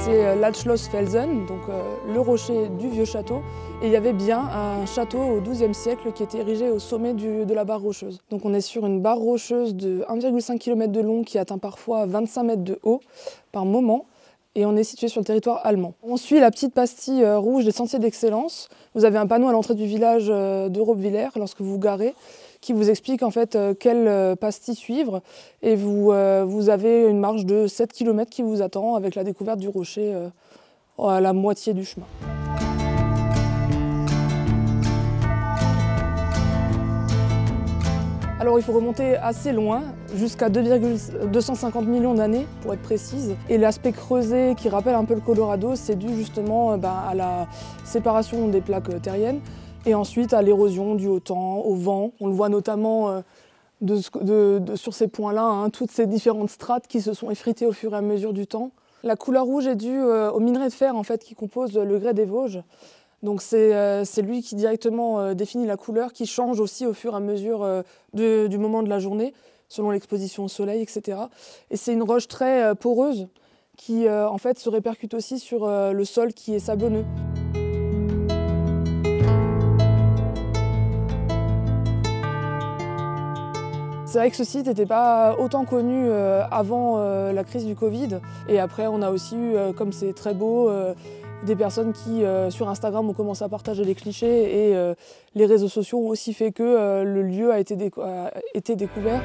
c'est l'Altschlossfelsen, donc le rocher du vieux château. Et il y avait bien un château au XIIe siècle qui était érigé au sommet de la barre rocheuse. Donc on est sur une barre rocheuse de 1,5 km de long qui atteint parfois 25 mètres de haut par moment. Et on est situé sur le territoire allemand. On suit la petite pastille rouge des sentiers d'excellence. Vous avez un panneau à l'entrée du village de Robwiller lorsque vous vous garez, qui vous explique en fait quelle pastille suivre. Et vous avez une marche de 7 km qui vous attend avec la découverte du rocher à la moitié du chemin. Alors il faut remonter assez loin, jusqu'à 250 millions d'années pour être précise. Et l'aspect creusé qui rappelle un peu le Colorado, c'est dû justement à la séparation des plaques terriennes et ensuite à l'érosion due au temps, au vent. On le voit notamment sur ces points-là, hein, toutes ces différentes strates qui se sont effritées au fur et à mesure du temps. La couleur rouge est due au minerai de fer en fait, qui compose le grès des Vosges. Donc c'est lui qui directement définit la couleur, qui change aussi au fur et à mesure du moment de la journée, selon l'exposition au soleil, etc. Et c'est une roche très poreuse qui en fait se répercute aussi sur le sol qui est sablonneux. C'est vrai que ce site n'était pas autant connu avant la crise du Covid. Et après, on a aussi eu, comme c'est très beau, des personnes qui, sur Instagram, ont commencé à partager des clichés et les réseaux sociaux ont aussi fait que le lieu a été découvert.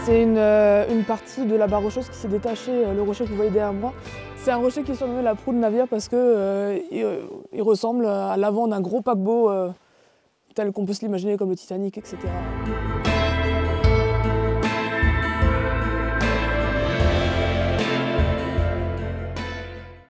C'est une partie de la barre rocheuse qui s'est détachée, le rocher que vous voyez derrière moi. C'est un rocher qui est surnommé la proue de navire parce qu'il ressemble à l'avant d'un gros paquebot tel qu'on peut se l'imaginer comme le Titanic, etc.